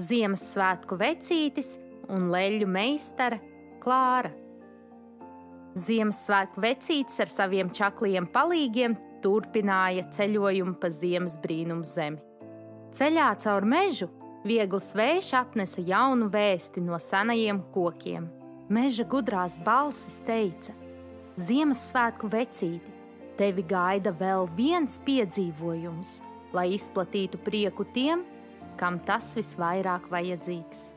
Ziemassvētku vecītis un leļu meistare Klāra. Ziemassvētku vecītis ar saviem čakliem palīgiem turpināja ceļojumu pa ziemas brīnumu zemi. Ceļā caur mežu viegls vējš atnesa jaunu vēsti no senajiem kokiem. Meža gudrās balsis teica: Ziemassvētku vecīti, tevi gaida vēl viens piedzīvojums, lai izplatītu prieku tiem, kam tas visvairāk vajadzīgs.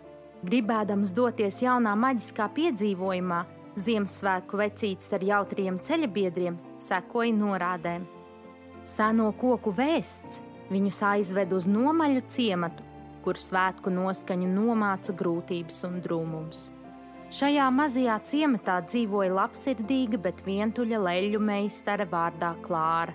Gribēdams doties jaunā maģiskā piedzīvojumā, Ziemassvētku vecītis ar jautriem ceļabiedriem sekoja norādēm. Seno koku vēsts viņus aizved uz nomaļu ciematu, kur svētku noskaņu nomāca grūtības un drūmums. Šajā mazajā ciematā dzīvoja labsirdīga, bet vientuļa leļu meistare vārdā Klāra.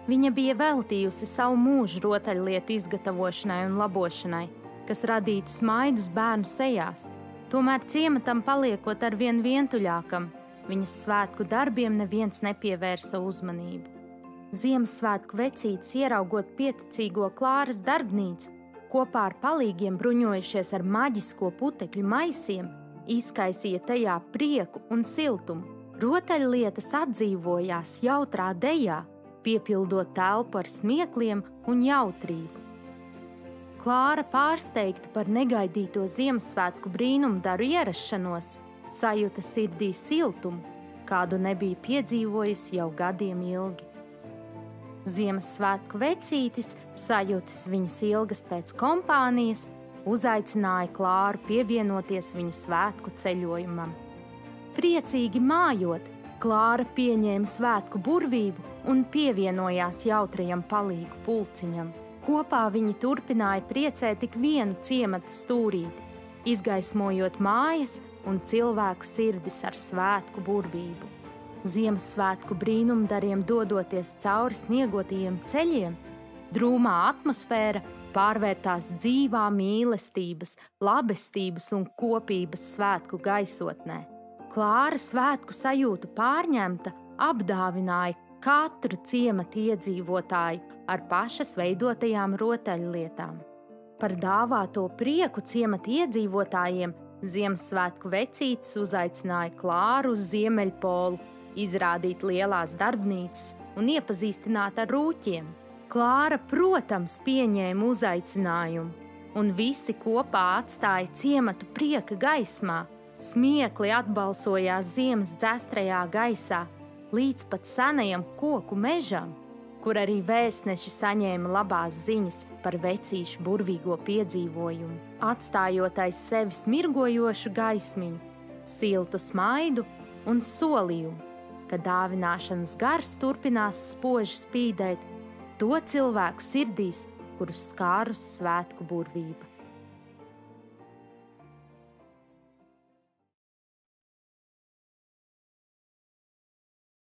Viņa bija veltījusi savu mūžu rotaļlietu izgatavošanai un labošanai, kas radītu smaidus bērnu sejās. Tomēr ciematam paliekot arvien vientuļākam, viņas svētku darbiem neviens nepievērsa uzmanību. Ziemassvētku vecītis, ieraugot pieticīgo Klāras darbnīcu, kopā ar palīgiem bruņojušies ar maģisko putekļu maisiem, izkaisīja tajā prieku un siltumu. Rotaļlietas atdzīvojās jautrā dejā, piepildot telpu ar smiekliem un jautrību. Klāra, pārsteigta par negaidīto Ziemassvētku brīnumdaru ierašanos, sajuta sirdī siltumu, kādu nebija piedzīvojusi jau gadiem ilgi. Ziemassvētku vecītis, sajūtas viņas ilgas pēc kompānijas, uzaicināja Klāru pievienoties viņu svētku ceļojumam. Priecīgi mājot, Klāra pieņēma svētku burvību un pievienojās jautrajam palīgu pulciņam. Kopā viņi turpināja priecēt tik vienu ciemata stūrīti, izgaismojot mājas un cilvēku sirdis ar svētku burvību. Ziemassvētku brīnumdariem dodoties cauri sniegotajiem ceļiem, drūmā atmosfēra pārvērtās dzīvā mīlestības, labestības un kopības svētku gaisotnē. Klāra svētku sajūtu pārņemta apdāvināja katru ciemata iedzīvotāju ar pašas veidotajām rotaļlietām. Par dāvāto prieku ciemata iedzīvotājiem Ziemassvētku vecītis uzaicināja Klāru uz Ziemeļpolu, izrādīt lielās darbnīcas un iepazīstināt ar rūķiem. Klāra, protams, pieņēma uzaicinājumu, un visi kopā atstāja ciematu prieka gaismā. Smiekli atbalsojās ziemas dzestrajā gaisā, līdz pat senajam koku mežam, kur arī vēstneši saņēma labās ziņas par vecīšu burvīgo piedzīvojumu, atstājot aiz sevis mirgojošu gaismiņu, siltu smaidu un solījumu, ka dāvināšanas gars turpinās spoži spīdēt to cilvēku sirdīs, kurus skārus svētku burvība.